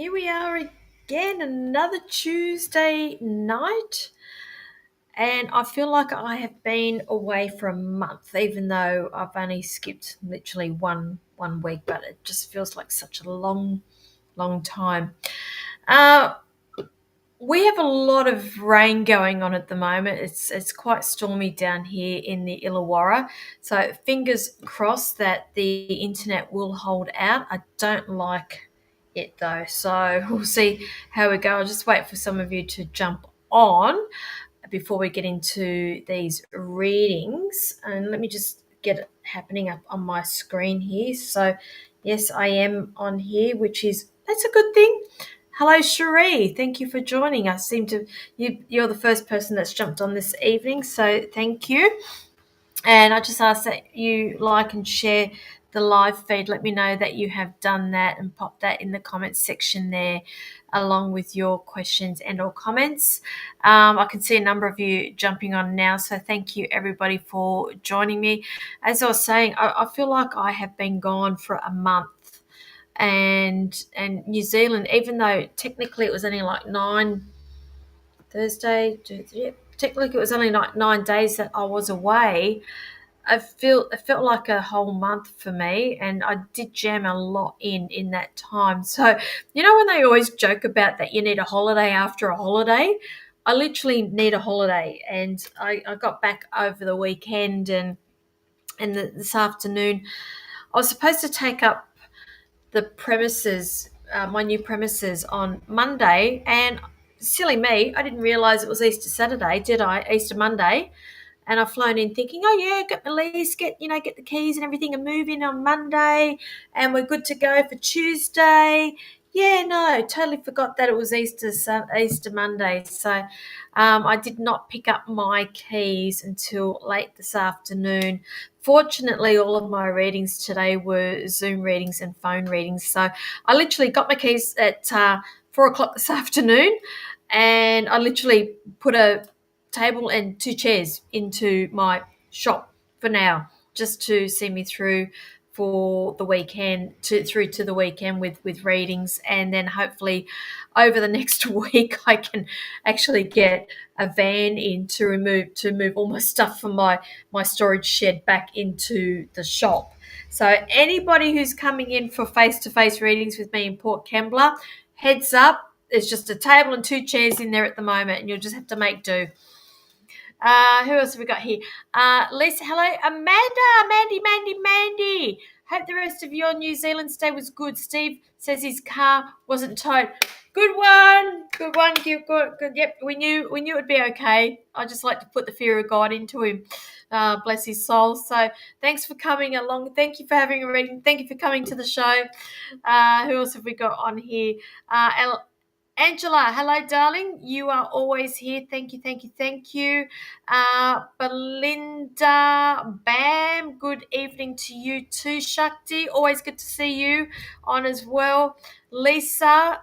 Here we are again, another Tuesday night, and I feel like I have been away for a month, even though I've only skipped literally one week, but it just feels like such a long time. Uh, we have a lot of rain going on at the moment. It's quite stormy down here in the Illawarra, so fingers crossed that the internet will hold out. I don't like it though, so we'll see how we go. I'll just wait for some of you to jump on before we get into these readings, and let me just get it happening up on my screen here. So yes, I am on here, which is that's a good thing. Hello, Cherie. Thank you for joining. I seem to you're the first person that's jumped on this evening, so thank you. And I just ask that you like and share the live feed. Let me know that you have done that and pop that in the comments section there, along with your questions and or comments. I can see a number of you jumping on now, so thank you everybody for joining me. As I was saying, I feel like I have been gone for a month, and New Zealand, even though technically it was only like technically it was only like 9 days that I was away. It felt like a whole month for me, and I did jam a lot in that time. So when they always joke about that you need a holiday after a holiday, I literally need a holiday, and I got back over the weekend, and this afternoon I was supposed to take up the premises, my new premises, on Monday, and silly me, I didn't realise it was Easter Saturday, did I? Easter Monday, and I've flown in thinking, oh yeah, get the lease, get the keys and everything, and move in on Monday, and we're good to go for Tuesday. Yeah, no, totally forgot that it was Easter Monday. So I did not pick up my keys until late this afternoon. Fortunately, all of my readings today were Zoom readings and phone readings. So I literally got my keys at 4 o'clock this afternoon, and I literally put a table and 2 chairs into my shop for now, just to see me through for the weekend, through to the weekend with readings, and then hopefully over the next week I can actually get a van in to move all my stuff from my storage shed back into the shop. So anybody who's coming in for face-to-face readings with me in Port Kembla, heads up, there's just a table and 2 chairs in there at the moment, and you'll just have to make do. Who else have we got here? Lisa, hello. Mandy. Hope the rest of your New Zealand stay was good. Steve says his car wasn't towed. Good one. Good. Yep, we knew it'd be okay. I just like to put the fear of God into him. Bless his soul. So thanks for coming along. Thank you for having a reading. Thank you for coming to the show. Who else have we got on here? Angela, hello, darling. You are always here. Thank you. Belinda, Bam, good evening to you too. Shakti, always good to see you on as well. Lisa,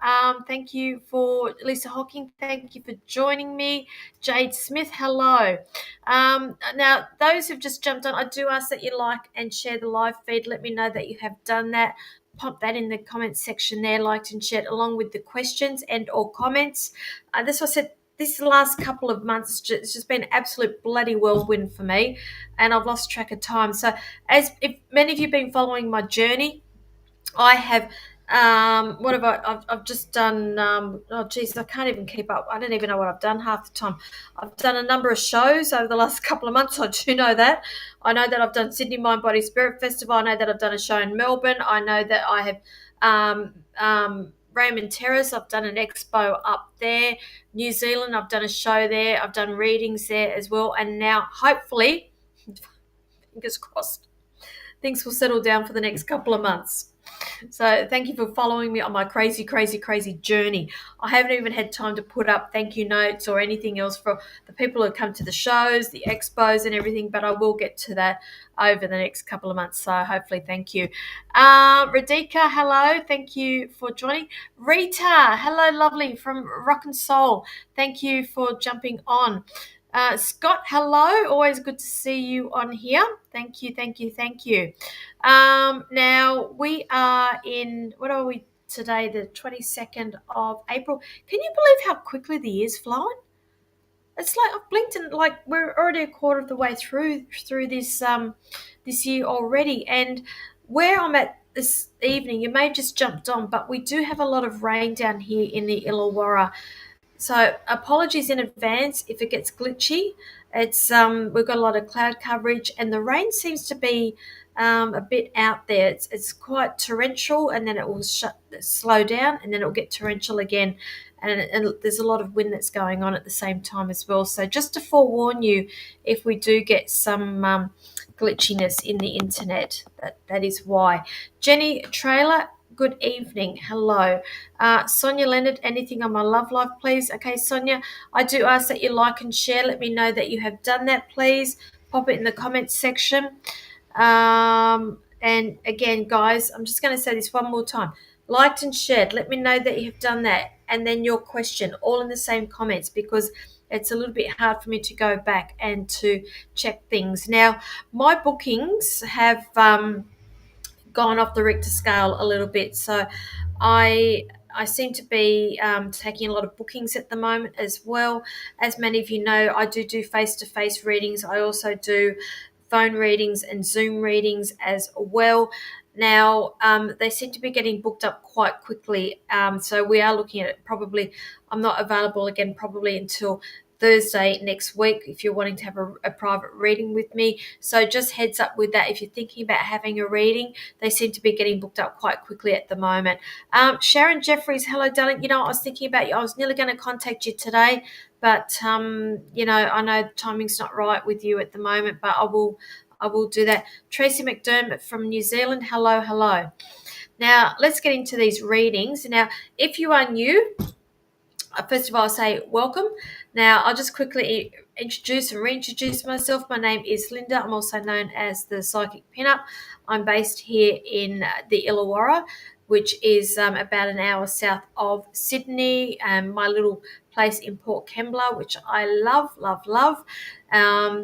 thank you for Lisa Hawking. Thank you for joining me. Jade Smith, hello. Now, those who've just jumped on, I do ask that you like and share the live feed. Let me know that you have done that. Pop that in the comments section there, liked and shared, along with the questions and or comments. This was said. This last couple of months, it's just been an absolute bloody whirlwind for me, and I've lost track of time. So, as if many of you have been following my journey, I have. What have I've just done. Oh, geez, I can't even keep up. I don't even know what I've done half the time. I've done a number of shows over the last couple of months. I do know that. I know that I've done Sydney Mind Body Spirit Festival. I know that I've done a show in Melbourne. I know that I have Raymond Terrace. I've done an expo up there. New Zealand, I've done a show there. I've done readings there as well. And now, hopefully, fingers crossed, things will settle down for the next couple of months. So thank you for following me on my crazy journey. I haven't even had time to put up thank you notes or anything else for the people who come to the shows, the expos and everything, but I will get to that over the next couple of months. So hopefully, thank you. Radhika, hello. Thank you for joining. Rita, hello, lovely, from Rock and Soul. Thank you for jumping on. Scott, hello. Always good to see you on here. Thank you. Now we are in, what are we today, the 22nd of April. Can you believe how quickly the year's flown? It's like I've blinked and like we're already a quarter of the way through this year already. And where I'm at this evening, you may have just jumped on, but we do have a lot of rain down here in the Illawarra. So apologies in advance if it gets glitchy. It's we've got a lot of cloud coverage, and the rain seems to be a bit out there. It's quite torrential, and then it will slow down, and then it will get torrential again. And there's a lot of wind that's going on at the same time as well. So just to forewarn you, if we do get some glitchiness in the internet, that is why. Jenny Trailer, good evening. Hello. Sonia Leonard, anything on my love life, please? Okay, Sonia, I do ask that you like and share. Let me know that you have done that, please. Pop it in the comments section. And again, guys, I'm just going to say this one more time. Liked and shared. Let me know that you have done that. And then your question, all in the same comments, because it's a little bit hard for me to go back and to check things. Now, my bookings have gone off the Richter scale a little bit. So I seem to be taking a lot of bookings at the moment as well. As many of you know, I do face-to-face readings. I also do phone readings and Zoom readings as well. Now, they seem to be getting booked up quite quickly. So we are looking at it probably. I'm not available again probably until Thursday next week if you're wanting to have a private reading with me. So just heads up with that. If you're thinking about having a reading, they seem to be getting booked up quite quickly at the moment. Sharon Jeffries, hello, darling. You know, I was thinking about you. I was nearly going to contact you today, but you know, I know the timing's not right with you at the moment, but I will do that. Tracy McDermott from New Zealand, hello. Now, let's get into these readings. Now, if you are new, first of all, I'll say welcome. Now, I'll just quickly introduce and reintroduce myself. My name is Linda. I'm also known as the Psychic Pinup. I'm based here in the Illawarra, which is about an hour south of Sydney, my little place in Port Kembla, which I love.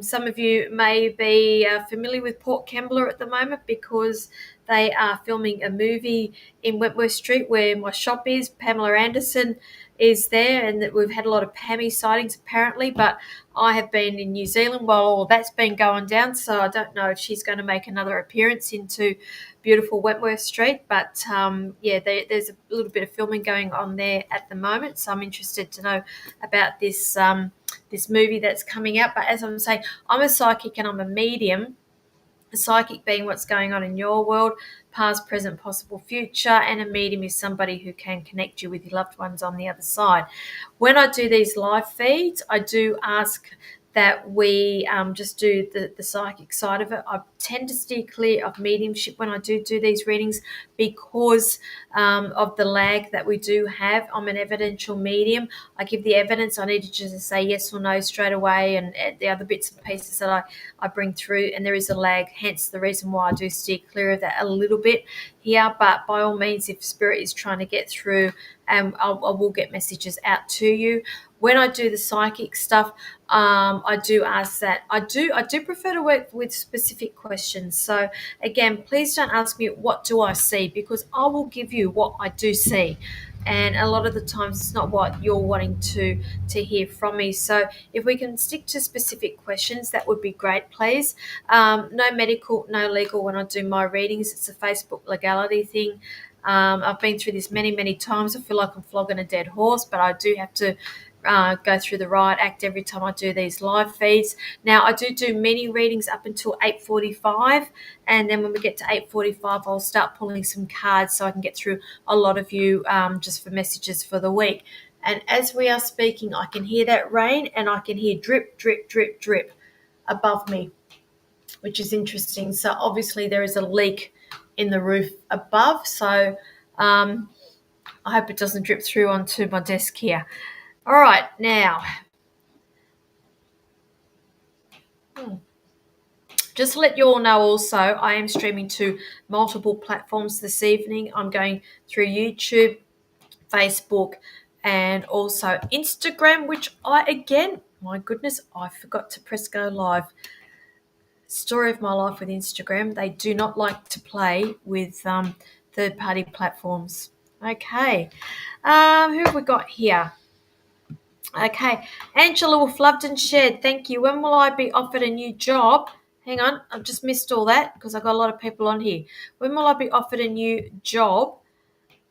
Some of you may be familiar with Port Kembla at the moment because they are filming a movie in Wentworth Street where my shop is. Pamela Anderson is there, and that we've had a lot of Pammy sightings apparently, but I have been in New Zealand while all that's been going down, so I don't know if she's going to make another appearance into beautiful Wentworth Street, but there's a little bit of filming going on there at the moment, so I'm interested to know about this this movie that's coming out. But as I'm saying, I'm a psychic and I'm a medium. A psychic being what's going on in your world, past, present, possible, future, and a medium is somebody who can connect you with your loved ones on the other side. When I do these live feeds, I do ask that we just do the psychic side of it. I tend to steer clear of mediumship when I do these readings because of the lag that we do have. I'm an evidential medium. I give the evidence. I need to just say yes or no straight away, and the other bits and pieces that I bring through, and there is a lag, hence the reason why I do steer clear of that a little bit here. But by all means, if Spirit is trying to get through, I will get messages out to you. When I do the psychic stuff, I do ask that. I do prefer to work with specific questions. So again, please don't ask me what do I see, because I will give you what I do see. And a lot of the times it's not what you're wanting to hear from me. So if we can stick to specific questions, that would be great, please. No medical, no legal when I do my readings. It's a Facebook legality thing. I've been through this many times. I feel like I'm flogging a dead horse, but I do have to go through the riot act every time I do these live feeds. Now, I do mini readings up until 8:45, and then when we get to 8:45, I'll start pulling some cards so I can get through a lot of you just for messages for the week. And as we are speaking, I can hear that rain, and I can hear drip above me, which is interesting. So obviously there is a leak in the roof above, so I hope it doesn't drip through onto my desk here. All right, now, just to let you all know also, I am streaming to multiple platforms this evening. I'm going through YouTube, Facebook, and also Instagram, which my goodness, I forgot to press go live. Story of my life with Instagram. They do not like to play with third-party platforms. Okay. Who have we got here? Okay. Angela Wolf loved and shared. Thank you. When will I be offered a new job? Hang on. I've just missed all that because I've got a lot of people on here. When will I be offered a new job?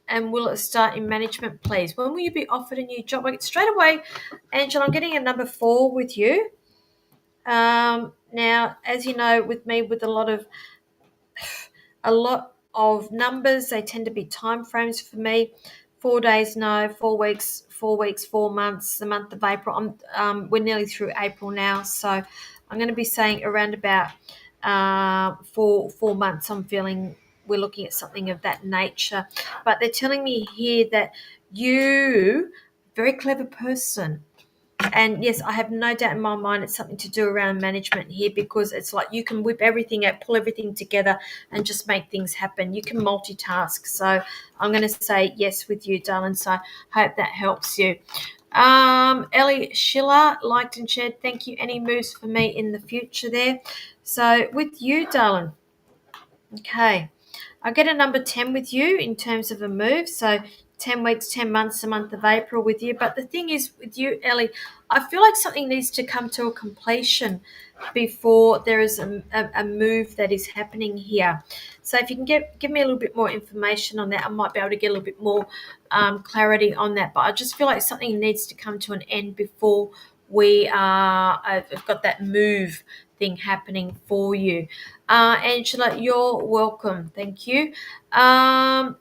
And will it start in management, please? When will you be offered a new job? Like, straight away, Angela, I'm getting a number 4 with you. Now, as you know, with me, with a lot of numbers, they tend to be time frames for me. 4 days, no. 4 weeks, 4 weeks, 4 months. The month of April. We're nearly through April now, so I'm going to be saying around about 4 months. I'm feeling we're looking at something of that nature, but they're telling me here that you, very clever person. And yes, I have no doubt in my mind it's something to do around management here, because it's like you can whip everything out, pull everything together, and just make things happen. You can multitask. So I'm going to say yes with you, darling. So I hope that helps you. Ellie Schiller liked and shared. Thank you. Any moves for me in the future there? So with you, darling. Okay. I get a number 10 with you in terms of a move. So 10 weeks, 10 months, the month of April with you. But the thing is with you, Ellie, I feel like something needs to come to a completion before there is a move that is happening here. So if you can give me a little bit more information on that, I might be able to get a little bit more clarity on that. But I just feel like something needs to come to an end before I've got that move thing happening for you. Angela, you're welcome. Thank you. Dana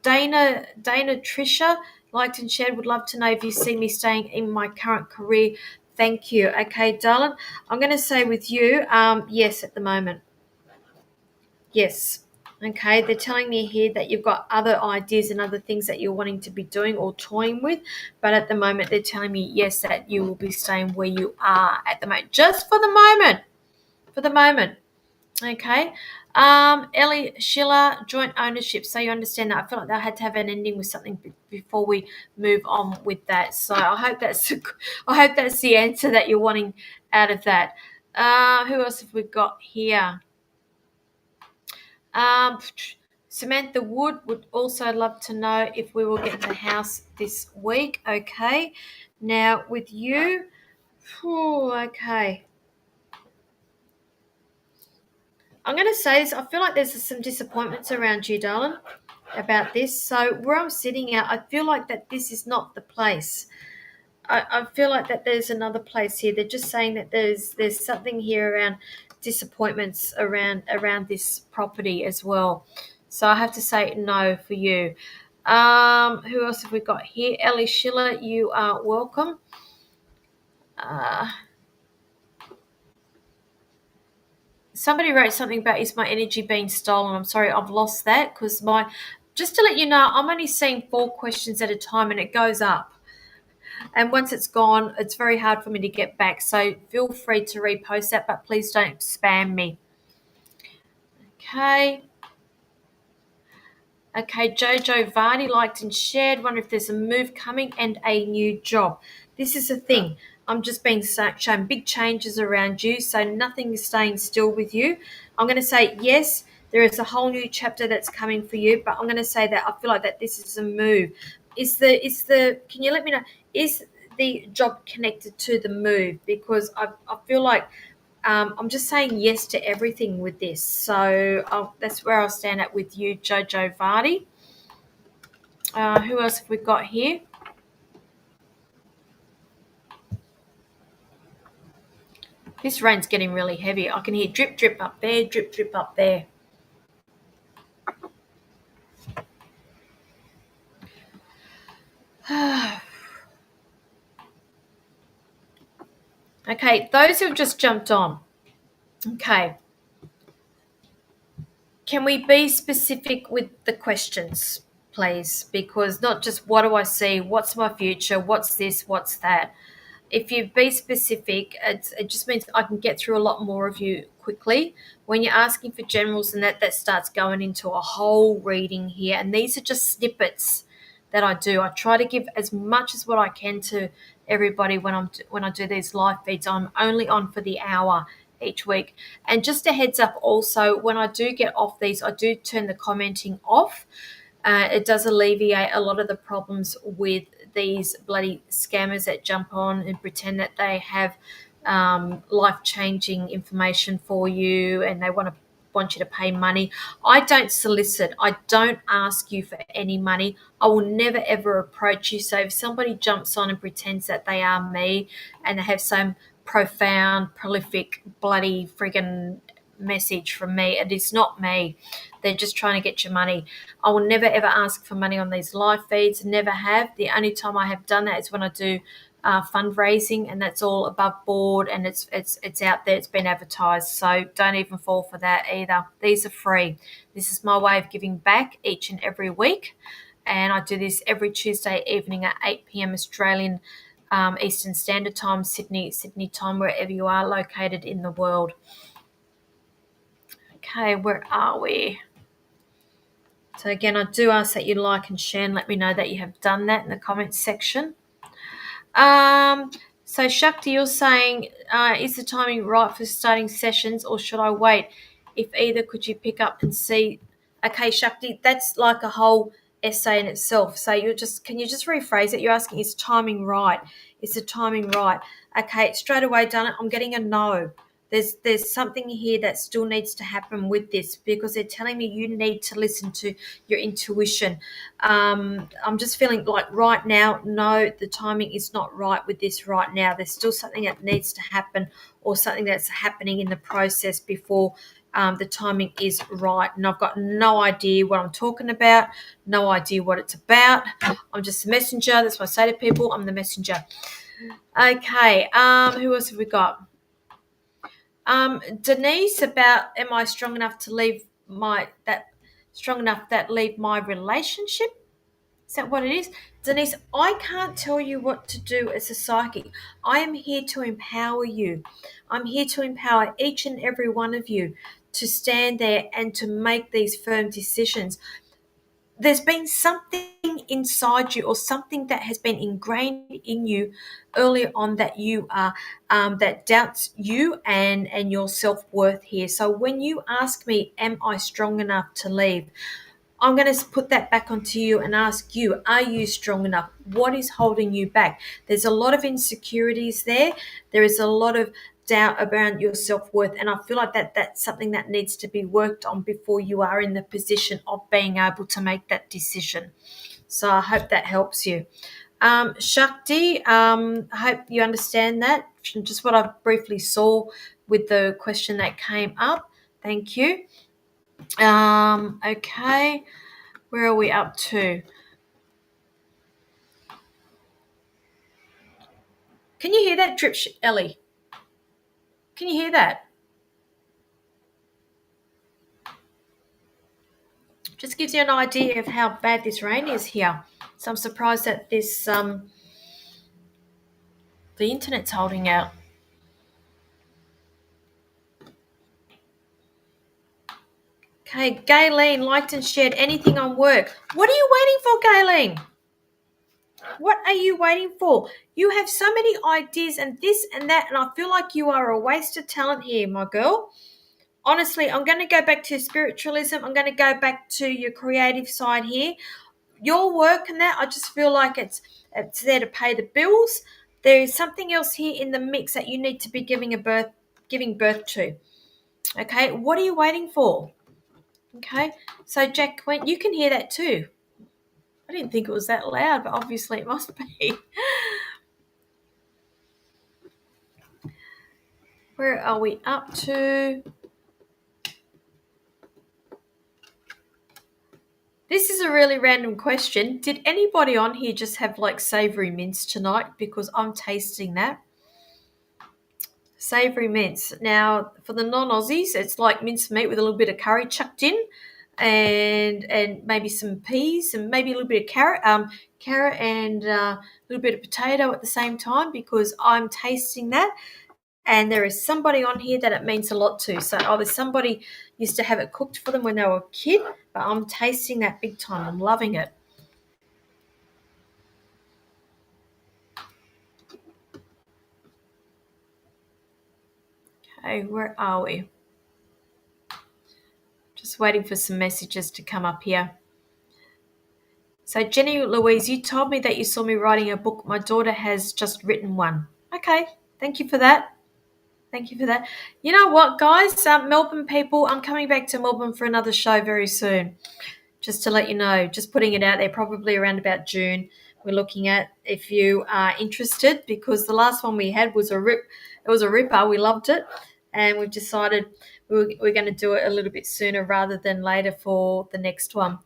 Trisha liked and shared. Would love to know if you see me staying in my current career. Thank you. Okay, darling. I'm going to say with you, yes, at the moment. Yes. Okay, they're telling me here that you've got other ideas and other things that you're wanting to be doing or toying with, but at the moment they're telling me yes, that you will be staying where you are at the moment, just for the moment. For the moment. Okay. Ellie Schiller, joint ownership. So you understand that. I feel like they had to have an ending with something before we move on with that. So I hope that's the answer that you're wanting out of that. Who else have we got here? Samantha Wood would also love to know if we will get the house this week. Okay. Now with you, okay. I'm going to say this. I feel like there's some disappointments around you, darling, about this. So where I'm sitting at, I feel like that this is not the place. I feel like that there's another place here. They're just saying that there's something here around disappointments around this property as well. So I have to say no for you. Who else have we got here? Ellie Schiller, you are welcome. Somebody wrote something about, is my energy being stolen? I'm sorry, I've lost that because just to let you know, I'm only seeing 4 questions at a time and it goes up. And once it's gone, it's very hard for me to get back. So feel free to repost that, but please don't spam me. Okay. Okay, Jojo Vardy liked and shared. Wonder if there's a move coming and a new job. This is the thing. I'm just being shown big changes around you, so nothing is staying still with you. I'm going to say yes, there is a whole new chapter that's coming for you, but I'm going to say that I feel like that this is a move. Can you let me know, is the job connected to the move? Because I feel like I'm just saying yes to everything with this. So that's where I'll stand at with you, Jojo Vardy. Who else have we got here? This rain's getting really heavy. I can hear drip, drip up there, drip, drip up there. Okay, those who've just jumped on. Okay. Can we be specific with the questions, please? Because not just what do I see, what's my future, what's this, what's that. If you be specific, it just means I can get through a lot more of you quickly. When you're asking for generals and that starts going into a whole reading here. And these are just snippets that I do. I try to give as much as what I can to everybody when I do these live feeds. I'm only on for the hour each week. And just a heads up also, when I do get off these, I do turn the commenting off. It does alleviate a lot of the problems with these bloody scammers that jump on and pretend that they have life-changing information for you, and they want you to pay money. I don't solicit. I don't ask you for any money. I will never ever approach you. So if somebody jumps on and pretends that they are me and they have some profound, prolific, bloody friggin' message from me, it is not me. They're just trying to get your money. I will never ever ask for money on these live feeds. Never have. The only time I have done that is when I do fundraising, and that's all above board, and it's out there. It's been advertised, so don't even fall for that either. These are free. This is my way of giving back each and every week, and I do this every Tuesday evening at 8 p.m. Australian Eastern Standard Time, Sydney time, wherever you are located in the world. Okay, where are we? So again, I do ask that you like and share and let me know that you have done that in the comments section. So Shakti, you're saying, is the timing right for starting sessions, or should I wait? If either, could you pick up and see? Okay, Shakti, that's like a whole essay in itself. So can you just rephrase it? You're asking, is timing right? Is the timing right? Okay, straight away done it. I'm getting a no. There's something here that still needs to happen with this, because they're telling me you need to listen to your intuition. I'm just feeling like right now, no, the timing is not right with this right now. There's still something that needs to happen, or something that's happening in the process before the timing is right. And I've got no idea what I'm talking about, no idea what it's about. I'm just a messenger. That's what I say to people. I'm the messenger. Okay, who else have we got? Denise, about, am I strong enough to leave leave my relationship? Is that what it is? Denise, I can't tell you what to do as a psychic. I am here to empower you. I'm here to empower each and every one of you to stand there and to make these firm decisions. There's been something inside you, or something that has been ingrained in you earlier on, that you are that doubts you and your self-worth here. So when you ask me, am I strong enough to leave, I'm going to put that back onto you and ask you, are you strong enough? What is holding you back? There's a lot of insecurities there. There is a lot of doubt around your self-worth, and I feel like that's something that needs to be worked on before you are in the position of being able to make that decision. So I hope that helps you. Shakti, I hope you understand that, just what I briefly saw with the question that came up. Thank you. Okay. Where are we up to? Can you hear that drip, Ellie? Can you hear that? Just gives you an idea of how bad this rain is here. So I'm surprised that this the internet's holding out. Okay, Gayleen liked and shared anything on work. What are you waiting for, Gayleen? What are you waiting for? You have so many ideas and this and that, and I feel like you are a waste of talent here, my girl. Honestly, I'm going to go back to spiritualism. I'm going to go back to your creative side here. Your work and that, I just feel like it's there to pay the bills. There is something else here in the mix that you need to be giving birth to. Okay, what are you waiting for? Okay, so Jack, when you can hear that too. I didn't think it was that loud, but obviously it must be. Where are we up to? This is a really random question. Did anybody on here just have like savory mince tonight? Because I'm tasting that. Savory mince. Now, for the non-Aussies, it's like minced meat with a little bit of curry chucked in, and maybe some peas, and maybe a little bit of carrot and a little bit of potato at the same time, because I'm tasting that. And there is somebody on here that it means a lot to. So either somebody used to have it cooked for them when they were a kid, but I'm tasting that big time. I'm loving it. Okay, where are we? Just waiting for some messages to come up here. So Jenny Louise, you told me that you saw me writing a book. My daughter has just written one. Okay, thank you for that. Thank you for that. You know what, guys? Melbourne people, I'm coming back to Melbourne for another show very soon. Just to let you know, just putting it out there, probably around about June. We're looking at if you are interested, because the last one we had was a rip. It was a ripper. We loved it, and we've decided we're going to do it a little bit sooner rather than later for the next one.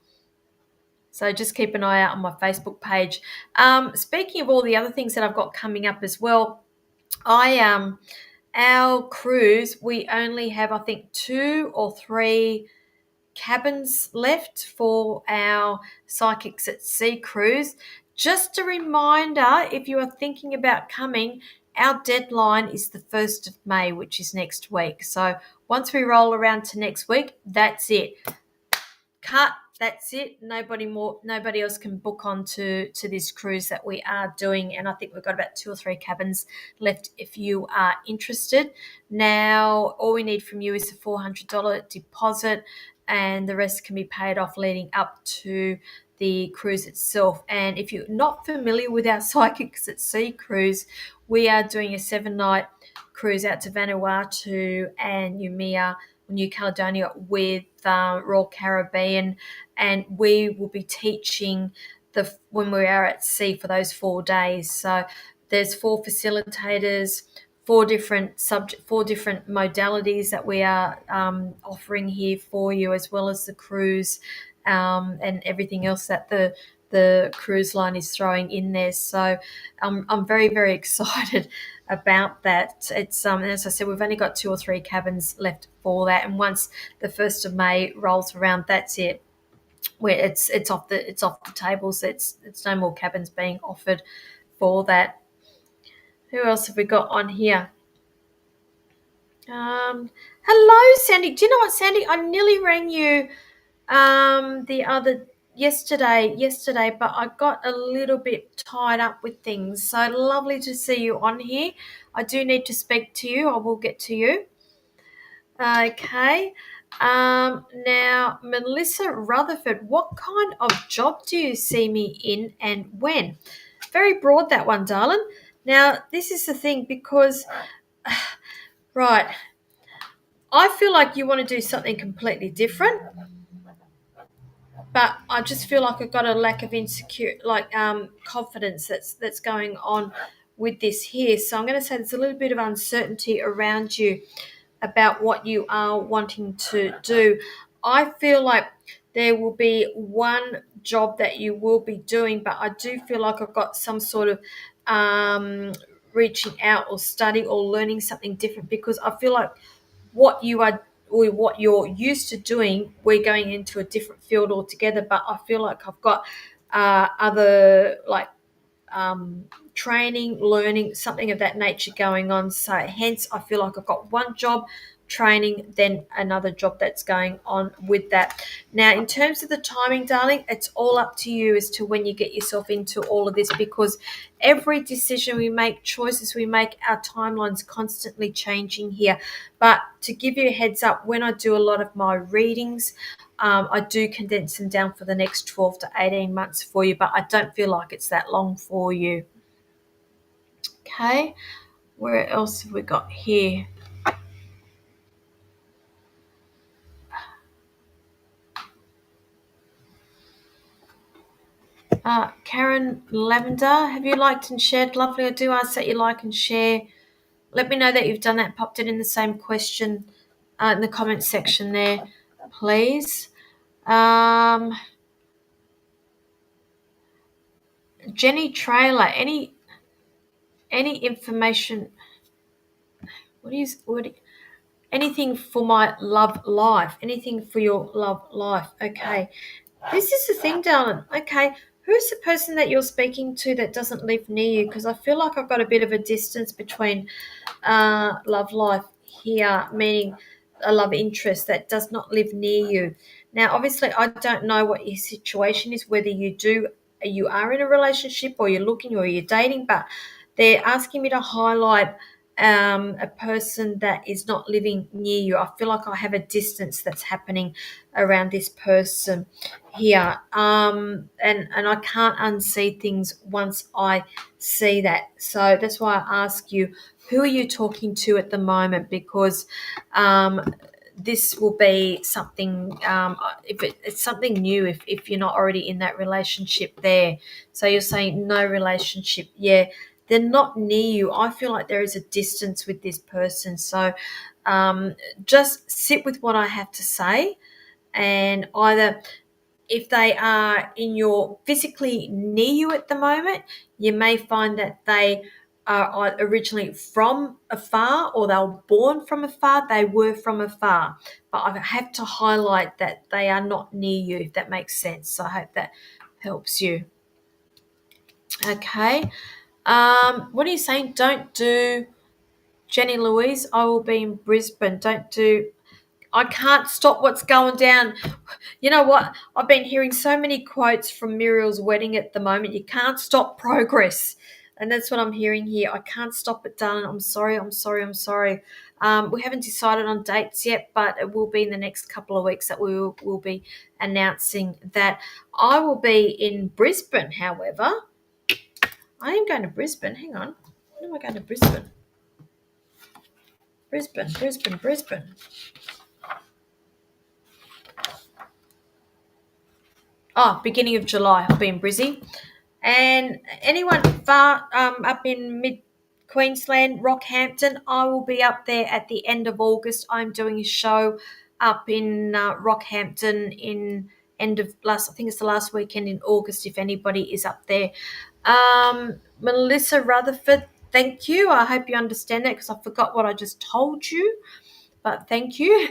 So just keep an eye out on my Facebook page. Speaking of all the other things that I've got coming up as well, our cruise, we only have, I think, 2 or 3 cabins left for our Psychics at Sea cruise. Just a reminder, if you are thinking about coming, our deadline is the 1st of May, which is next week. So once we roll around to next week, that's it. Cut. That's it. Nobody else can book on to this cruise that we are doing. And I think we've got about 2 or 3 cabins left if you are interested. Now, all we need from you is a $400 deposit, and the rest can be paid off leading up to the cruise itself. And if you're not familiar with our Psychics at Sea cruise, we are doing a 7-night cruise out to Vanuatu and New Caledonia with Royal Caribbean, and we will be teaching when we are at sea for those 4 days. So there's 4 facilitators, 4 different modalities that we are offering here for you, as well as the cruise and everything else that the cruise line is throwing in there. So I'm very, very excited about that. It's as I said, we've only got 2 or 3 cabins left for that, and once the 1st of May rolls around, that's it. Where it's off the tables. It's no more cabins being offered for that. Who else have we got on here? Hello, Sandy. Do you know what, Sandy? I nearly rang you yesterday, but I got a little bit tied up with things. So lovely to see you on here. I do need to speak to you. I will get to you. Okay. Now, Melissa Rutherford, what kind of job do you see me in and when? Very broad, that one, darling. Now, this is the thing, because, right, I feel like you want to do something completely different, but I just feel like I've got a lack of confidence that's going on with this here. So I'm going to say there's a little bit of uncertainty around you about what you are wanting to do. I feel like there will be one job that you will be doing, but I do feel like I've got some sort of reaching out or study or learning something different, because I feel like what you're used to doing, we're going into a different field altogether. But I feel like I've got other training, learning, something of that nature going on. So hence I feel like I've got one job training, then another job that's going on with that. Now, in terms of the timing, darling, it's all up to you as to when you get yourself into all of this, because every decision we make, choices we make, our timeline's constantly changing here. But to give you a heads up, when I do a lot of my readings, I do condense them down for the next 12 to 18 months for you, but I don't feel like it's that long for you. Okay, where else have we got here? Karen Lavender, have you liked and shared? Lovely. I do ask that you like and share. Let me know that you've done that, popped it in the same question in the comment section there, please. Jenny Trailer, any information? Anything for my love life? Anything for your love life? Okay. This is the thing, darling. Okay. Who's the person that you're speaking to that doesn't live near you? Because I feel like I've got a bit of a distance between love life here, meaning a love interest that does not live near you. Now, obviously, I don't know what your situation is, whether you are in a relationship or you're looking or you're dating, but they're asking me to highlight a person that is not living near you. I feel like I have a distance that's happening around this person here. And I can't unsee things once I see that. So that's why I ask you, who are you talking to at the moment? Because this will be something, if it's something new, if you're not already in that relationship there. So you're saying no relationship. Yeah, they're not near you. I feel like there is a distance with this person. So just sit with what I have to say, and either if they are in your physically near you at the moment, you may find that they are originally from afar, or they were born from afar, they were from afar. But I have to highlight that they are not near you, if that makes sense. So I hope that helps you. Okay. What are you saying? Don't do Jenny Louise. I will be in Brisbane. Don't do. I can't stop what's going down. You know what? I've been hearing so many quotes from Muriel's wedding at the moment. You can't stop progress. And that's what I'm hearing here. I can't stop it, darling. I'm sorry. I'm sorry. I'm sorry. We haven't decided on dates yet, but it will be in the next couple of weeks that will be announcing that. I will be in Brisbane, however. I am going to Brisbane. Hang on. When am I going to Brisbane? Brisbane. Oh, beginning of July. I'll be in Brizzy. And anyone far up in mid Queensland, Rockhampton, I will be up there at the end of August. I'm doing a show up in Rockhampton in end of last. I think it's the last weekend in August. If anybody is up there, Melissa Rutherford. Thank you. I hope you understand that, because I forgot what I just told you. But thank you.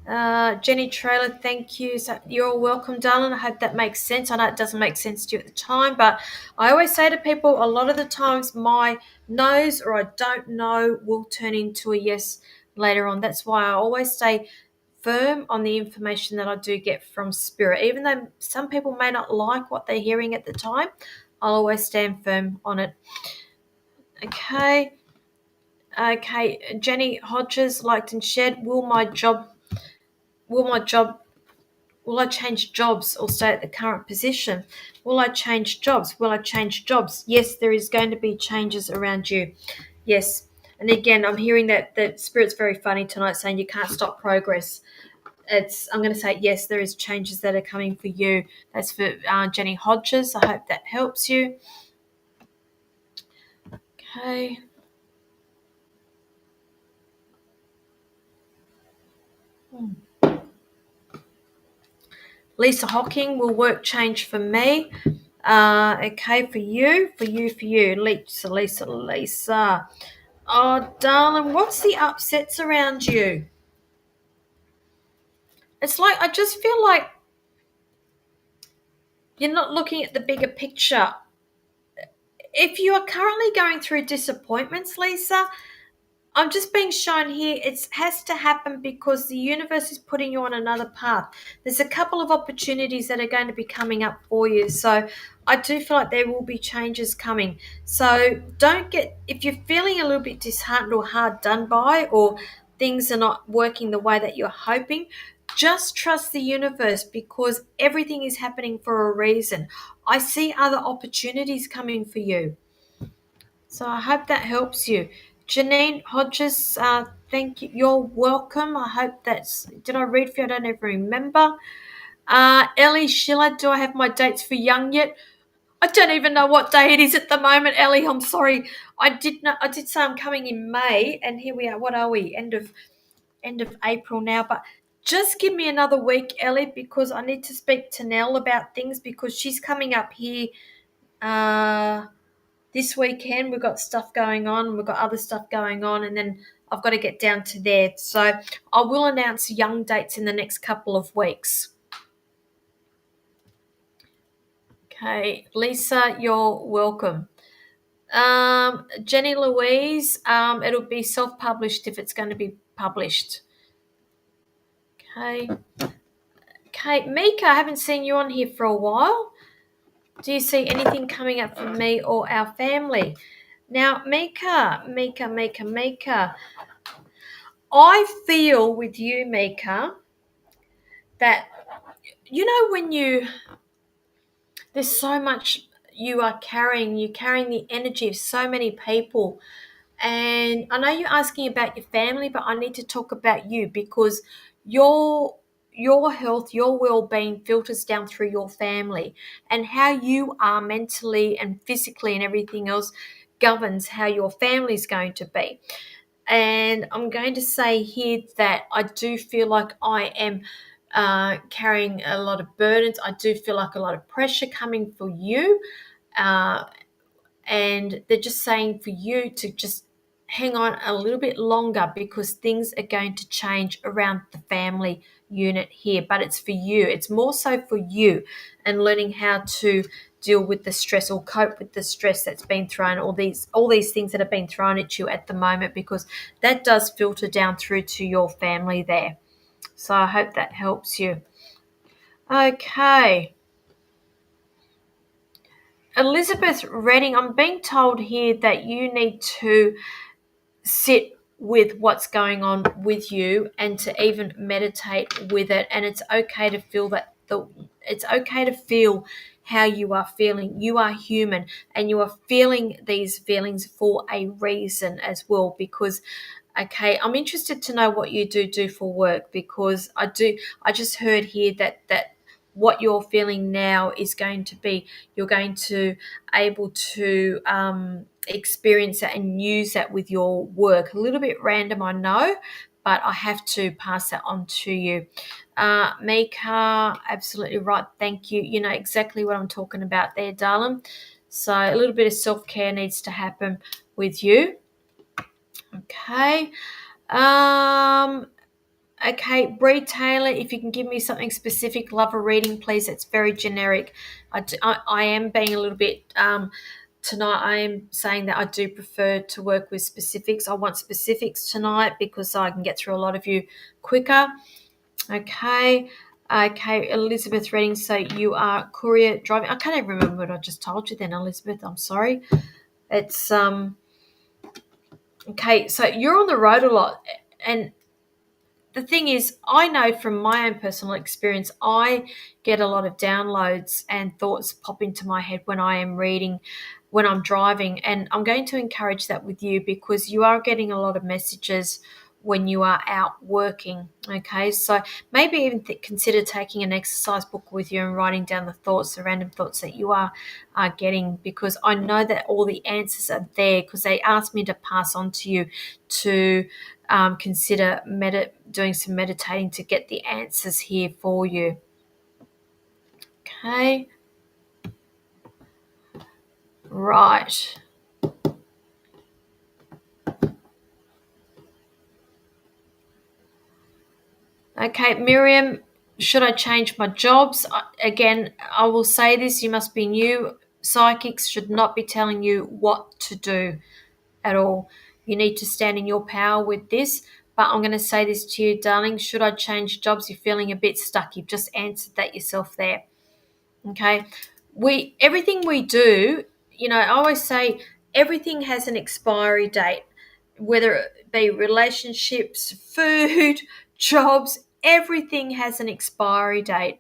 Jenny Trailer, thank you. So you're welcome, darling. I hope that makes sense. I know it doesn't make sense to you at the time, but I always say to people, a lot of the times my no's or I don't know will turn into a yes later on. That's why I always stay firm on the information that I do get from Spirit. Even though some people may not like what they're hearing at the time, I'll always stand firm on it. Okay. Jenny Hodges liked and shared, will I change jobs or stay at the current position? Will I change jobs? Yes, there is going to be changes around you. Yes. And again, I'm hearing that Spirit's very funny tonight, saying you can't stop progress. I'm going to say yes, there is changes that are coming for you. That's for Jenny Hodges. I hope that helps you. Okay. Lisa Hocking, will work change for me? Okay, for you. Lisa. Oh, darling, what's the upsets around you? It's like, I just feel like you're not looking at the bigger picture. If you are currently going through disappointments, Lisa, I'm just being shown here it has to happen because the universe is putting you on another path. There's a couple of opportunities that are going to be coming up for you. So I do feel like there will be changes coming. So if you're feeling a little bit disheartened or hard done by, or things are not working the way that you're hoping, just trust the universe, because everything is happening for a reason. I see other opportunities coming for you. So I hope that helps you. Janine Hodges, thank you. You're welcome. I hope did I read for you? I don't even remember. Ellie Schiller, do I have my dates for Young yet? I don't even know what day it is at the moment, Ellie. I'm sorry. I did say I'm coming in May, and here we are. What are we? End of April now. But just give me another week, Ellie, because I need to speak to Nell about things, because she's coming up here. This weekend we've got stuff going on, we've got other stuff going on, and then I've got to get down to there. So I will announce young dates in the next couple of weeks. Okay, Lisa, you're welcome. Jenny Louise, it'll be self-published if it's going to be published. Okay. Mika, I haven't seen you on here for a while. Do you see anything coming up for me or our family? Now, Mika, I feel with you, Mika, that when there's so much you're carrying the energy of so many people. And I know you're asking about your family, but I need to talk about you because your your health, your well-being filters down through your family, and how you are mentally and physically and everything else governs how your family is going to be. And I'm going to say here that I do feel like I am carrying a lot of burdens. I do feel like a lot of pressure coming for you. Uh, and they're just saying for you to just hang on a little bit longer because things are going to change around the family unit here. But it's for you, it's more so for you, and learning how to deal with the stress or cope with the stress that's been thrown, all these things that have been thrown at you at the moment, because that does filter down through to your family there. So I hope that helps you. Okay, Elizabeth Redding, I'm being told here that you need to sit with what's going on with you and to even meditate with it. And it's okay to feel it's okay to feel how you are feeling. You are human, and you are feeling these feelings for a reason as well. Because okay, I'm interested to know what you do for work, because I just heard here that what you're feeling now is going to be, you're going to able to experience that and use that with your work. A little bit random, I know, but I have to pass that on to you. Mika, absolutely right. Thank you. You know exactly what I'm talking about there, darling. So a little bit of self-care needs to happen with you. Okay. Um, okay, Bree Taylor, if you can give me something specific, love a reading, please. It's very generic. I am being a little bit, tonight I am saying that I do prefer to work with specifics. I want specifics tonight because I can get through a lot of you quicker. Okay. Okay, Elizabeth Reading, so you are courier driving. I can't even remember what I just told you then, Elizabeth. I'm sorry. It's okay, so you're on the road a lot, and the thing is, I know from my own personal experience, I get a lot of downloads and thoughts pop into my head when I am reading, when I'm driving. And I'm going to encourage that with you because you are getting a lot of messages when you are out working. Okay, so maybe even consider taking an exercise book with you and writing down the thoughts, the random thoughts that you are getting, because I know that all the answers are there because they asked me to pass on to you to consider doing some meditating to get the answers here for you. Okay, right. Okay, Miriam, should I change my jobs? Again, I will say this, you must be new. Psychics should not be telling you what to do at all. You need to stand in your power with this. But I'm going to say this to you, darling. Should I change jobs? You're feeling a bit stuck. You've just answered that yourself there. Okay, everything we do, I always say everything has an expiry date, whether it be relationships, food, jobs, everything has an expiry date.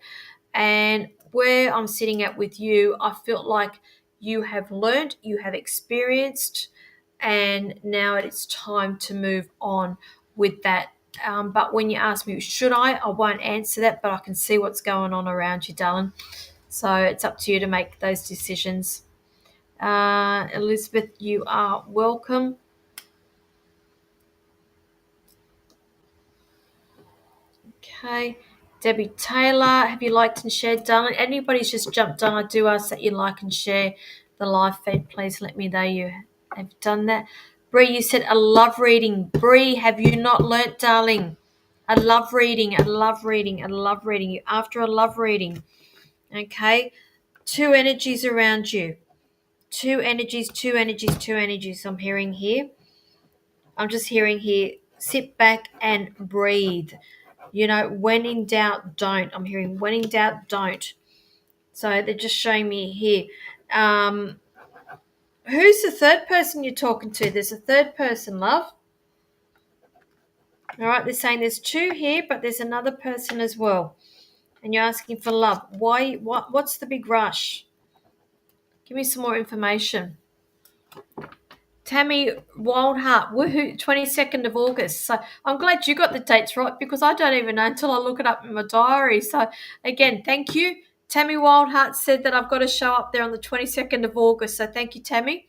And where I'm sitting at with you, I feel like you have learned, you have experienced, and now it's time to move on with that. But when you ask me, should I won't answer that, but I can see what's going on around you, darling. So it's up to you to make those decisions. Elizabeth, you are welcome. Okay. Debbie Taylor, have you liked and shared, darling? Anybody's just jumped on, I do ask that you like and share the live feed. Please let me know you have done that. Bree, you said a love reading. Bree, have you not learnt, darling? I love reading. I love reading. I love reading. You after a love reading. Okay. Two energies around you. Two energies, two energies, two energies I'm hearing here. I'm just hearing here, sit back and breathe. When in doubt, don't. I'm hearing when in doubt, don't. So they're just showing me here. Um, Who's the third person you're talking to? There's a third person, love. All right, they're saying there's two here, but there's another person as well. And you're asking for love. Why? What's the big rush? Give me some more information. Tammy Wildheart, woohoo, 22nd of August. So I'm glad you got the dates right because I don't even know until I look it up in my diary. So again, thank you. Tammy Wildheart said that I've got to show up there on the 22nd of August. So thank you, Tammy.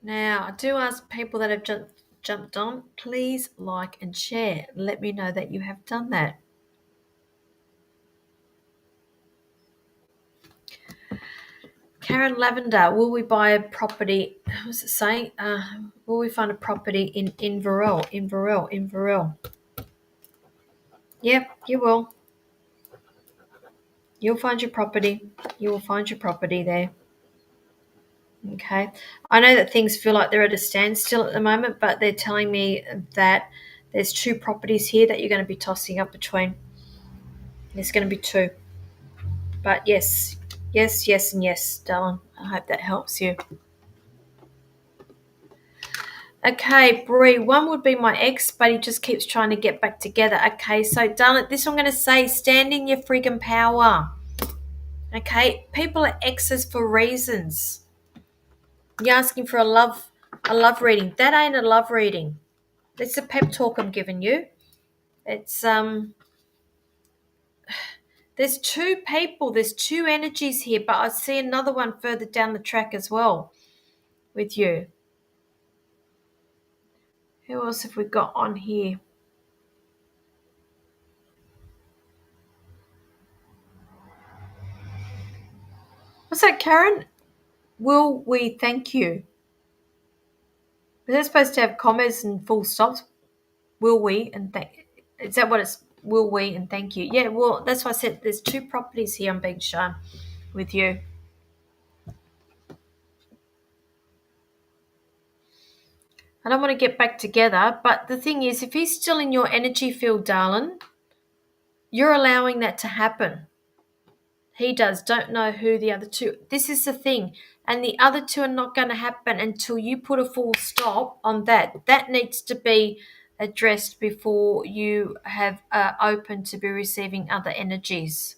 Now, I do ask people that have jumped on, please like and share. Let me know that you have done that. Karen Lavender, will we buy a property? What's it saying? Will we find a property in Inverell? Inverell. Yep, you will. You'll find your property. You will find your property there. Okay. I know that things feel like they're at a standstill at the moment, but they're telling me that there's two properties here that you're going to be tossing up between. There's going to be two. But yes, and yes, darling. I hope that helps you. Okay, Bree, one would be my ex, but he just keeps trying to get back together. Okay, so darling, this I'm going to say, stand in your friggin' power. Okay, people are exes for reasons. You're asking for a love reading. That ain't a love reading. It's a pep talk I'm giving you. It's there's two people, there's two energies here, but I see another one further down the track as well with you. Who else have we got on here? What's that, Karen? Will we thank you? Is that supposed to have commas and full stops? Will we and thank? Is that what it's? Will we and thank you? Yeah. Well, that's why I said there's two properties here I'm being shown with you. I don't want to get back together, but the thing is, if he's still in your energy field, darling, you're allowing that to happen. He does. Don't know who the other two. This is the thing. And the other two are not going to happen until you put a full stop on that. That needs to be addressed before you have open to be receiving other energies.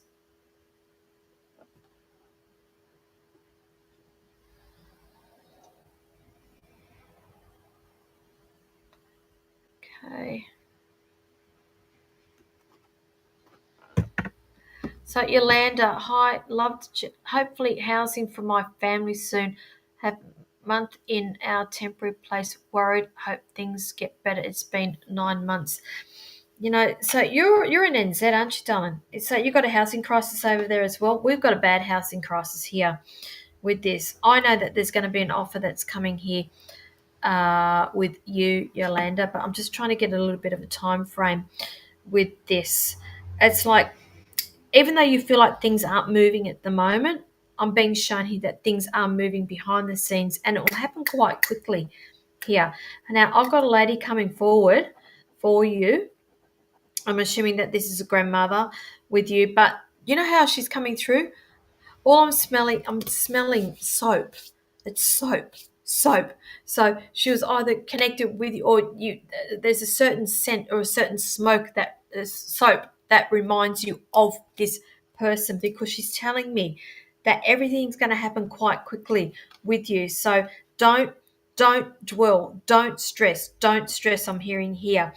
Okay. So Yolanda, hi, loved hopefully housing for my family soon. Have month in our temporary place. Worried, hope things get better. It's been 9 months. You know, so you're in NZ, aren't you, darling? So you've got a housing crisis over there as well. We've got a bad housing crisis here with this. I know that there's going to be an offer that's coming here with you, Yolanda, but I'm just trying to get a little bit of a time frame with this. It's like, even though you feel like things aren't moving at the moment, I'm being shown here that things are moving behind the scenes and it will happen quite quickly here. Now, I've got a lady coming forward for you. I'm assuming that this is a grandmother with you, but you know how she's coming through? All I'm smelling soap. It's soap, soap. So she was either connected with you, or you. There's a certain scent or a certain smoke that is soap that reminds you of this person because she's telling me that everything's going to happen quite quickly with you. So don't dwell, don't stress. I'm hearing here.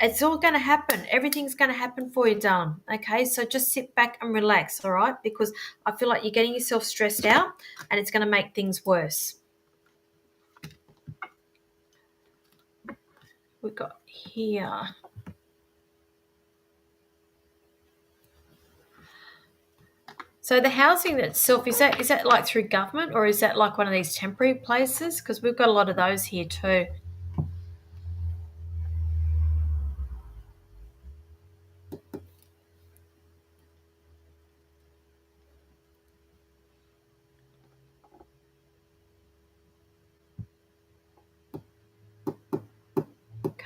It's all going to happen. Everything's going to happen for you, darling. Okay, so just sit back and relax, all right? Because I feel like you're getting yourself stressed out and it's going to make things worse. We've got here. So the housing itself, is that like through government or is that like one of these temporary places? Because we've got a lot of those here too.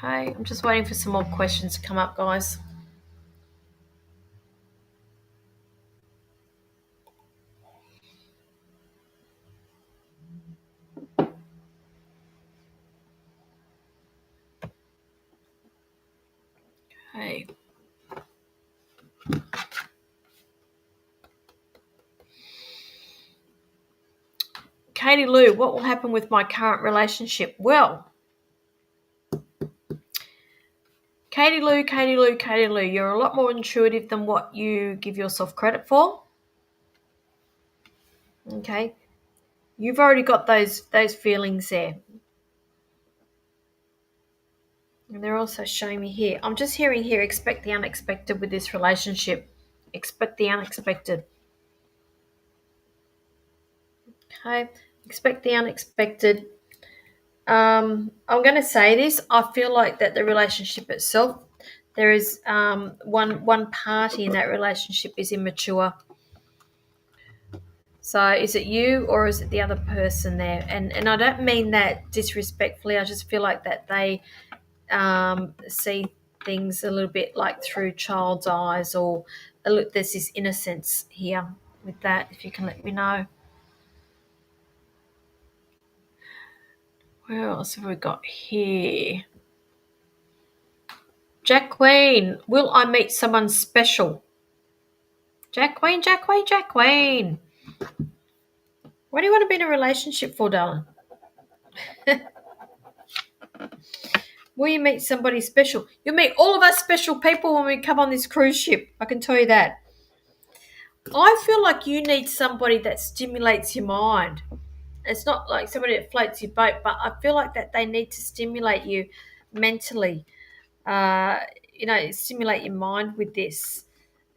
Okay, I'm just waiting for some more questions to come up, guys. Okay. Katie Lou, what will happen with my current relationship? Well, Katie Lou, you're a lot more intuitive than what you give yourself credit for. Okay. You've already got those feelings there. And they're also showing me here. I'm just hearing here, expect the unexpected with this relationship. Expect the unexpected. Okay. Expect the unexpected. I'm going to say this. I feel like that the relationship itself, there is one party in that relationship is immature. So is it you or is it the other person there? And I don't mean that disrespectfully. I just feel like that they see things a little bit like through child's eyes, or there's this innocence here with that. If you can let me know. Where else have we got here? Jack Queen, will I meet someone special? Jack Queen. What do you want to be in a relationship for, darling? Will you meet somebody special? You'll meet all of us special people when we come on this cruise ship. I can tell you that. I feel like you need somebody that stimulates your mind. It's not like somebody that floats your boat, but I feel like that they need to stimulate you mentally. Stimulate your mind with this.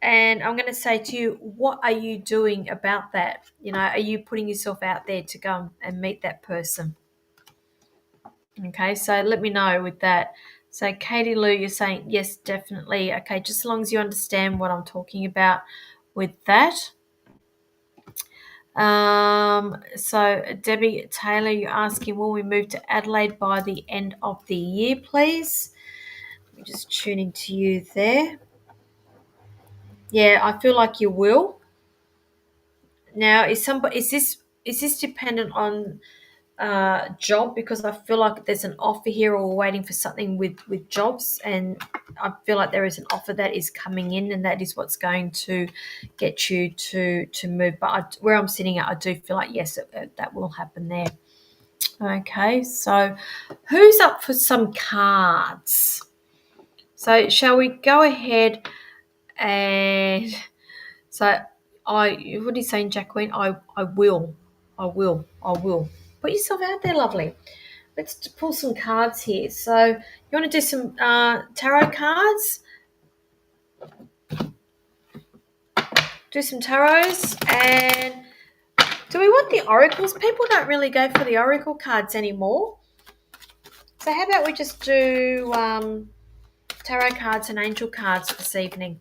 And I'm going to say to you, what are you doing about that? Are you putting yourself out there to go and meet that person? Okay, so let me know with that. So Katie Lou, you're saying yes, definitely. Okay, just as long as you understand what I'm talking about with that. So Debbie Taylor, you're asking, will we move to Adelaide by the end of the year, please? I'm just tuning to you there. Yeah, I feel like you will. Now, is this dependent on job? Because I feel like there's an offer here, or we're waiting for something with jobs, and I feel like there is an offer that is coming in, and that is what's going to get you to move. But where I'm sitting at, I do feel like yes, that will happen there. Okay, so who's up for some cards? So shall we go ahead and what are you saying, Jacqueline? I will. Put yourself out there, lovely. Let's pull some cards here. So you want to do some tarot cards? Do some tarots. And do we want the oracles? People don't really go for the oracle cards anymore. So how about we just do tarot cards and angel cards this evening?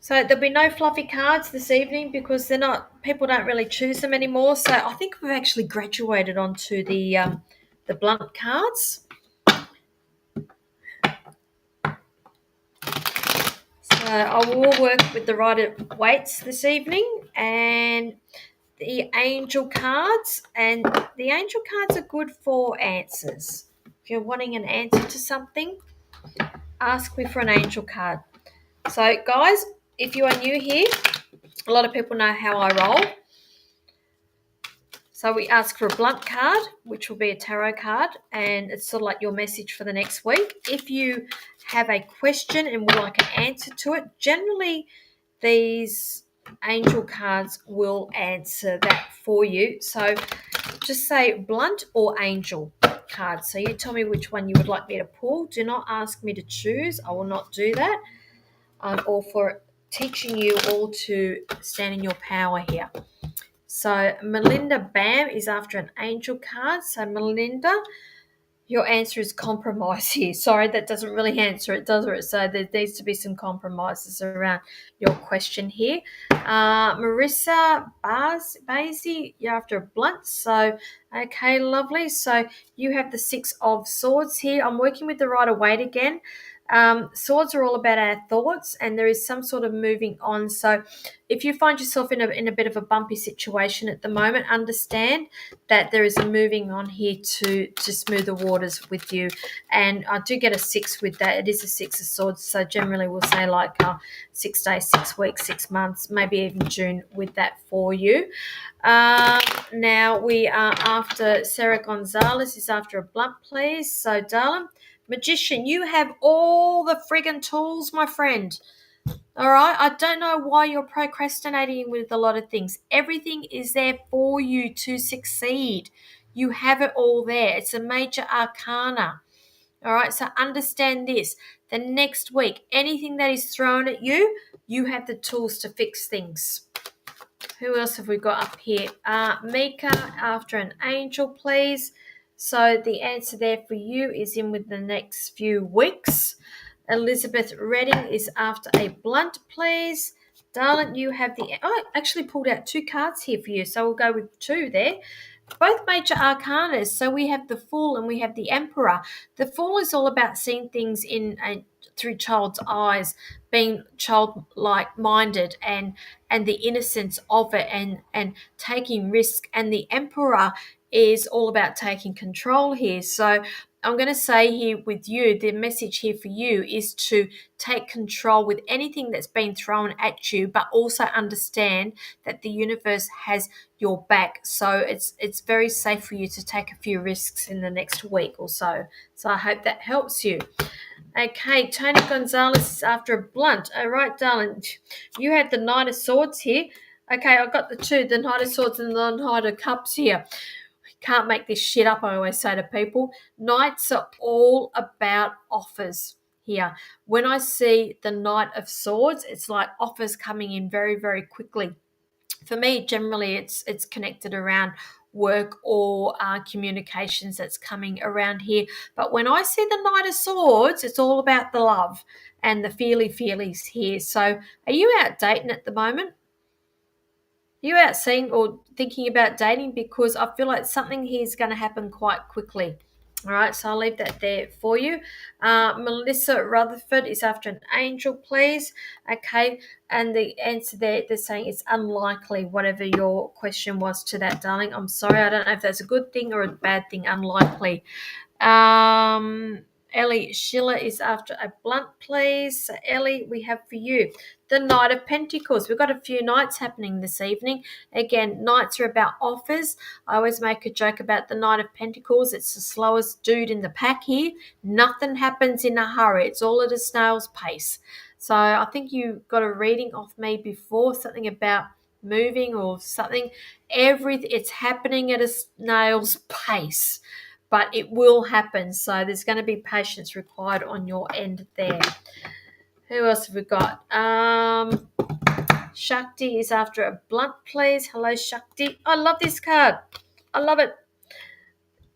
So there'll be no fluffy cards this evening because people don't really choose them anymore. So I think we've actually graduated onto the blunt cards. So I will work with the Rider Waite this evening and the angel cards. And the angel cards are good for answers. If you're wanting an answer to something, ask me for an angel card. So guys, if you are new here, a lot of people know how I roll. So we ask for a blunt card, which will be a tarot card, and it's sort of like your message for the next week. If you have a question and would like an answer to it, generally these angel cards will answer that for you. So just say blunt or angel card. So you tell me which one you would like me to pull. Do not ask me to choose. I will not do that. I'm all for teaching you all to stand in your power here. So Melinda Bam is after an angel card. So Melinda, Your answer is compromise here. Sorry, that doesn't really answer it, does it? So there needs to be some compromises around your question here. Marissa Basie, you're after a blunt. So, okay, lovely. So you have the Six of Swords here. I'm working with the Rider-Waite again. Swords are all about our thoughts, and there is some sort of moving on. So if you find yourself in a bit of a bumpy situation at the moment, understand that there is a moving on here to smooth the waters with you. And I do get a 6 with that. It is a 6 of Swords, so generally we'll say like 6 days, 6 weeks, 6 months, maybe even June with that for you. Now we are after Sarah Gonzalez is after a blunt, please. So, darling, Magician, you have all the friggin' tools, my friend. All right. I don't know why you're procrastinating with a lot of things. Everything is there for you to succeed. You have it all there. It's a major arcana. All right. So understand this. The next week, anything that is thrown at you, you have the tools to fix things. Who else have we got up here? Mika, after an angel, please. So the answer there for you is in with the next few weeks. Elizabeth Redding is after a blunt, please. Darling, you have the... Oh, I actually pulled out 2 cards here for you, so we'll go with 2 there. Both major arcanas. So we have the Fool and we have the Emperor. The Fool is all about seeing things through child's eyes, being childlike minded and the innocence of it and taking risk. And the Emperor is all about taking control here. So I'm going to say here with you, the message here for you is to take control with anything that's been thrown at you, but also understand that the universe has your back. So it's very safe for you to take a few risks in the next week or so. So I hope that helps you. Okay, Tony Gonzalez is after a blunt. All right, darling. You had the Knight of Swords here. Okay, I've got the 2, the Knight of Swords and the Knight of Cups here. Can't make this shit up, I always say to people. Knights are all about offers here. When I see the Knight of Swords, it's like offers coming in very, very quickly. For me, generally, it's connected around work or communications that's coming around here. But when I see the Knight of Swords, it's all about the love and the feelies here. So are you out dating at the moment? You out seeing or thinking about dating? Because I feel like something here is going to happen quite quickly. All right, so I'll leave that there for you. Melissa Rutherford is after an angel, please. Okay, and the answer there, they're saying it's unlikely, whatever your question was to that, darling. I'm sorry, I don't know if that's a good thing or a bad thing, unlikely. Ellie Schiller is after a blunt, please. So Ellie, we have for you the Knight of Pentacles. We've got a few nights happening this evening. Again, nights are about offers. I always make a joke about the Knight of Pentacles. It's the slowest dude in the pack here. Nothing happens in a hurry. It's all at a snail's pace. So I think you got a reading off me before, something about moving or something. It's happening at a snail's pace, but it will happen. So there's going to be patience required on your end there. Who else have we got? Shakti is after a blunt, please. Hello, Shakti. I love this card. I love it.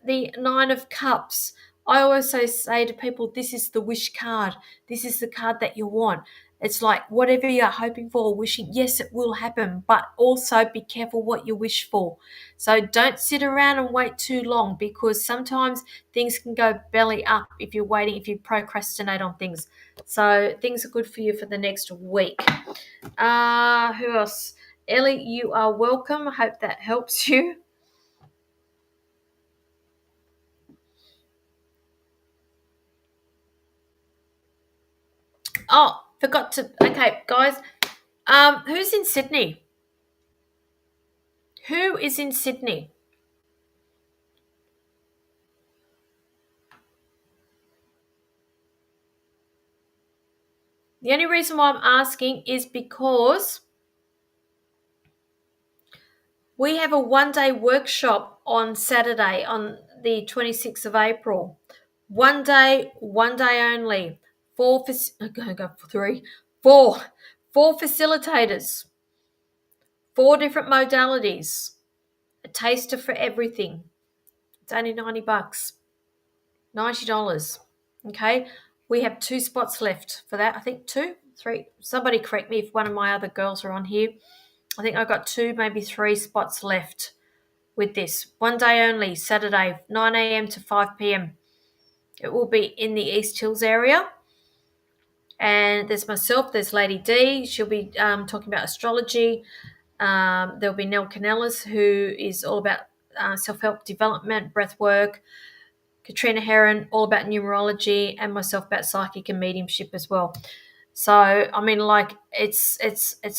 The 9 of Cups. I always say to people, this is the wish card. This is the card that you want. It's like whatever you're hoping for or wishing, yes, it will happen, but also be careful what you wish for. So don't sit around and wait too long, because sometimes things can go belly up if you're waiting, if you procrastinate on things. So things are good for you for the next week. Who else? Ellie, you are welcome. I hope that helps you. Oh, forgot to. Okay, guys. Who's in Sydney? Who is in Sydney? The only reason why I'm asking is because we have a one-day workshop on Saturday, on the 26th of April. One day only. Four facilitators, 4 different modalities, a taster for everything. It's only $90. $90. Okay, we have 2 spots left for that. I think 2, 3. Somebody correct me if one of my other girls are on here. I think I've got 2, maybe 3 spots left with this. One day only, Saturday, 9 a.m. to 5 p.m. It will be in the East Hills area. And there's myself, there's Lady D. She'll be talking about astrology. There'll be Nell Canellis, who is all about self-help development, breath work. Katrina Heron, all about numerology, and myself about psychic and mediumship as well. So, I mean, like, it's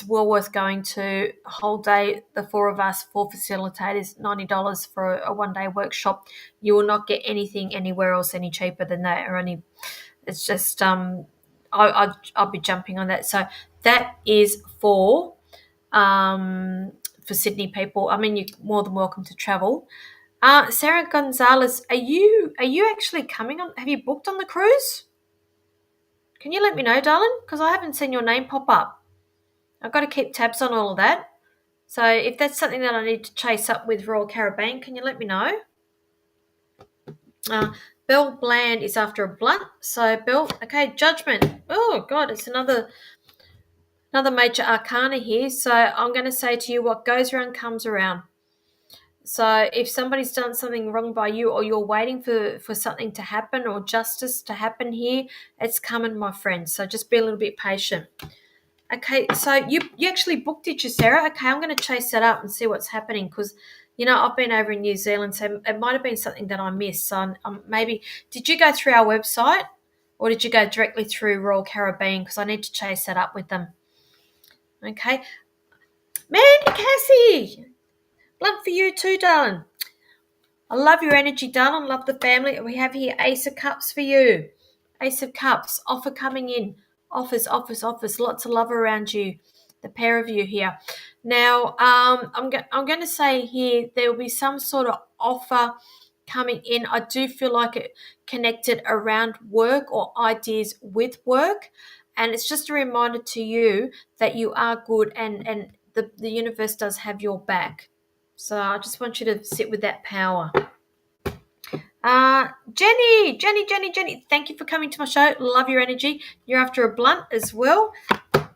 well worth going to. A whole day, the 4 of us, 4 facilitators, $90 for a one-day workshop. You will not get anything anywhere else any cheaper than that, or any. It's just I'll be jumping on that. So that is for Sydney people. I mean, you're more than welcome to travel. Sarah Gonzalez, are you actually coming on? Have you booked on the cruise? Can you let me know, darling? Because I haven't seen your name pop up. I've got to keep tabs on all of that. So if that's something that I need to chase up with Royal Caribbean, can you let me know? Belle Bland is after a blunt. So Belle, okay, judgment. Oh God, it's another major arcana here. So I'm going to say to you, what goes around comes around. So if somebody's done something wrong by you, or you're waiting for something to happen or justice to happen here, it's coming, my friend. So just be a little bit patient. Okay, so you actually booked it, you, Sarah? Okay, I'm going to chase that up and see what's happening, because, I've been over in New Zealand, so it might have been something that I missed. So maybe, did you go through our website, or did you go directly through Royal Caribbean? Because I need to chase that up with them. Okay. Mandy Cassie, blunt for you too, darling. I love your energy, darling. Love the family. We have here Ace of Cups for you. Ace of Cups, offer coming in. Offers. Lots of love around you, the pair of you here. Now, I'm going to say here there will be some sort of offer coming in. I do feel like it connected around work or ideas with work. And it's just a reminder to you that you are good, and the universe does have your back. So I just want you to sit with that power. Jenny, thank you for coming to my show. Love your energy. You're after a blunt as well.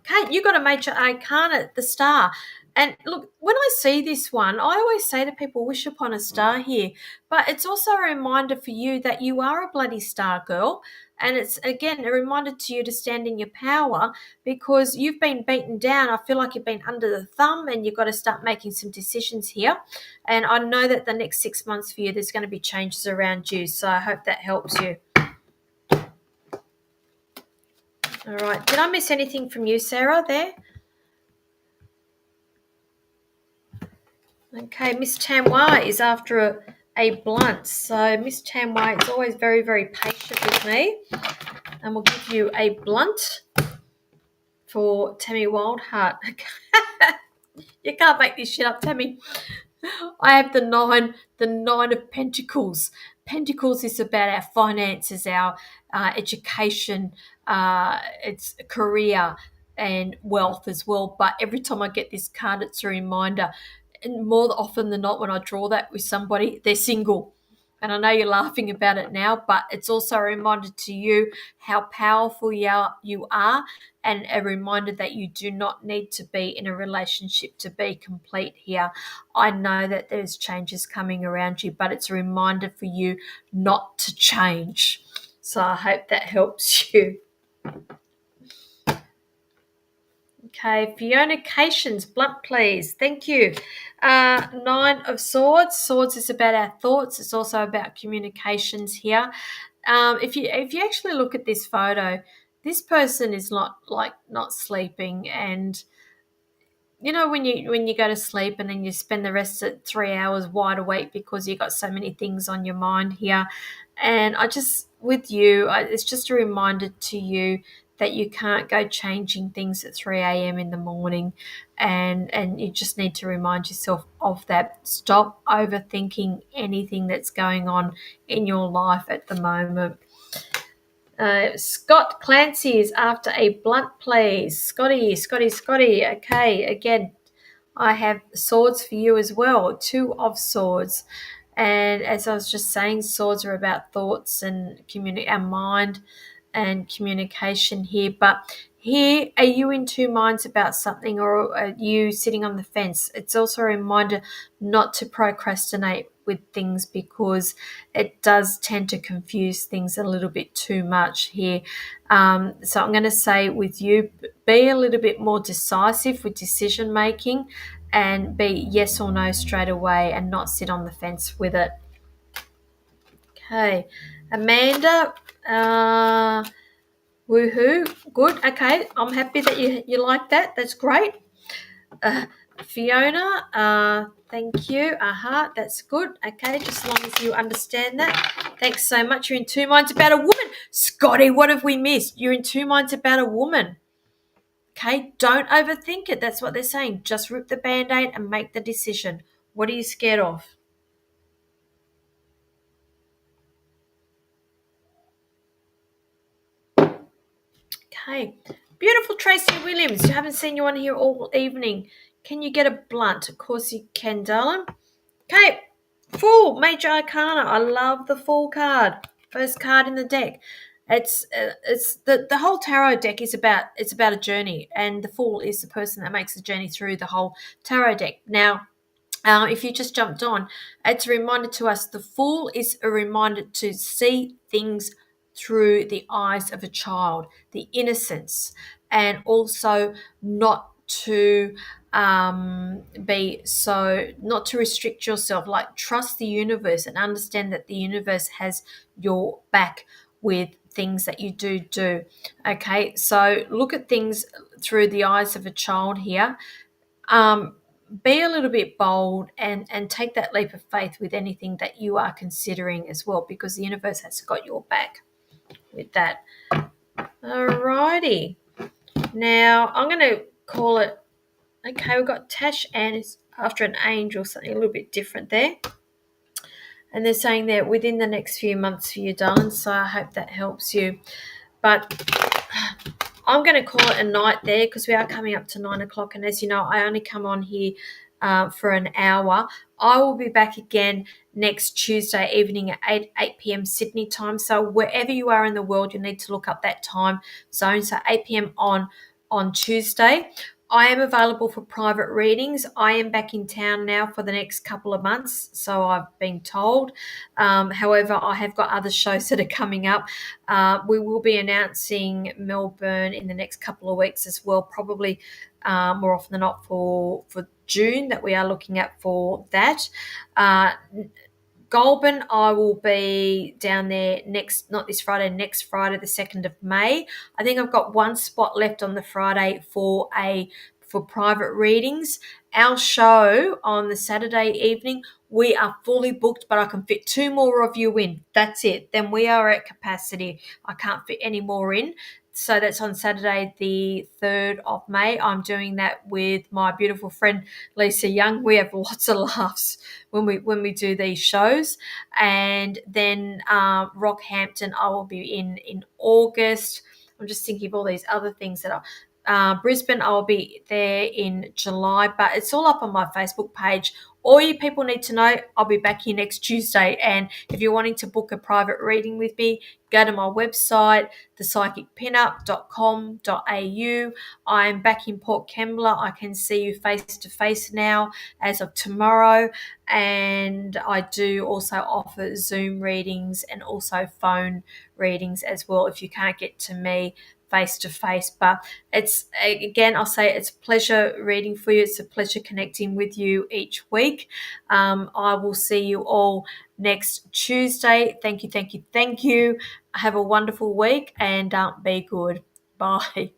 Kate, you got a major arcana, the star. And look, when I see this one, I always say to people, wish upon a star here. But it's also a reminder for you that you are a bloody star girl. And it's, again, a reminder to you to stand in your power, because you've been beaten down. I feel like you've been under the thumb, and you've got to start making some decisions here. And I know that the next 6 months for you, there's going to be changes around you. So I hope that helps you. All right. Did I miss anything from you, Sarah, there? Okay, Miss Tamwa is after a blunt. So Miss Tamwa is always very, very patient with me. And we'll give you a blunt for Tammy Wildheart. You can't make this shit up, Tammy. I have the nine of Pentacles. Pentacles is about our finances, our education, it's career and wealth as well. But every time I get this card, it's a reminder. And more often than not, when I draw that with somebody, they're single. And I know you're laughing about it now, but it's also a reminder to you how powerful you are, and a reminder that you do not need to be in a relationship to be complete here. I know that there's changes coming around you, but it's a reminder for you not to change. So I hope that helps you. Okay, Fiona Cations, blunt please. Thank you. 9 of Swords. Swords is about our thoughts. It's also about communications here. If you actually look at this photo, this person is not sleeping, and when you go to sleep and then you spend the rest of 3 hours wide awake because you got so many things on your mind here. And it's just a reminder to you that you can't go changing things at 3 a.m. in the morning, and you just need to remind yourself of that. Stop overthinking anything that's going on in your life at the moment. Scott Clancy is after a blunt, please. Scotty. Okay, again, I have swords for you as well. 2 of Swords. And as I was just saying, swords are about thoughts and our mind and communication here. But here, are you in two minds about something, or are you sitting on the fence? It's also a reminder not to procrastinate with things, because it does tend to confuse things a little bit too much here. So I'm going to say with you, be a little bit more decisive with decision making, and be yes or no straight away, and not sit on the fence with it. Okay, Amanda, woohoo, good. Okay, I'm happy that you like that. That's great. Fiona, thank you. That's good. Okay, just as long as you understand that. Thanks so much. You're in two minds about a woman. Scotty, what have we missed? You're in two minds about a woman. Okay, don't overthink it. That's what they're saying. Just rip the band-aid and make the decision. What are you scared of? Okay. Beautiful Tracy Williams. You haven't seen you on here all evening. Can you get a blunt? Of course you can, darling. Okay. Fool, Major Arcana. I love the Fool card. First card in the deck. It's the whole tarot deck is about a journey, and the Fool is the person that makes the journey through the whole tarot deck. Now, if you just jumped on, it's a reminder to us. The Fool is a reminder to see things through the eyes of a child, the innocence, and also not to not to restrict yourself. Like, trust the universe and understand that the universe has your back with things that you do. Okay, so look at things through the eyes of a child here. Be a little bit bold, and take that leap of faith with anything that you are considering as well, because the universe has got your back with that. Alrighty. Now I'm going to call it. Okay, we've got Tash Ann is after an angel, something a little bit different there. And they're saying that within the next few months for you, darling. So I hope that helps you. But I'm going to call it a night there, because we are coming up to 9 o'clock. And as you know, I only come on here for an hour. I will be back again next Tuesday evening at 8 p.m. Sydney time. So wherever you are in the world, you need to look up that time zone. So 8 p.m. on Tuesday. I am available for private readings. I am back in town now for the next couple of months, so I've been told. However, I have got other shows that are coming up. We will be announcing Melbourne in the next couple of weeks as well, probably more often than not for June, that we are looking at for that. Goulburn, I will be down there not this Friday, next Friday, the 2nd of May. I think I've got one spot left on the Friday for private readings. Our show on the Saturday evening, we are fully booked, but I can fit 2 more of you in. That's it. Then we are at capacity. I can't fit any more in. So that's on Saturday, the 3rd of May. I'm doing that with my beautiful friend Lisa Young. We have lots of laughs when we do these shows. And then Rockhampton, I will be in August. I'm just thinking of all these other things that are. Brisbane, I'll be there in July, but it's all up on my Facebook page. All you people need to know, I'll be back here next Tuesday. And if you're wanting to book a private reading with me, go to my website, thepsychicpinup.com.au. I'm back in Port Kembla. I can see you face to face now as of tomorrow. And I do also offer Zoom readings and also phone readings as well if you can't get to me face to face. But it's, again, I'll say it's a pleasure reading for you. It's a pleasure connecting with you each week. I will see you all next Tuesday. Thank you. Have a wonderful week, and be good. Bye.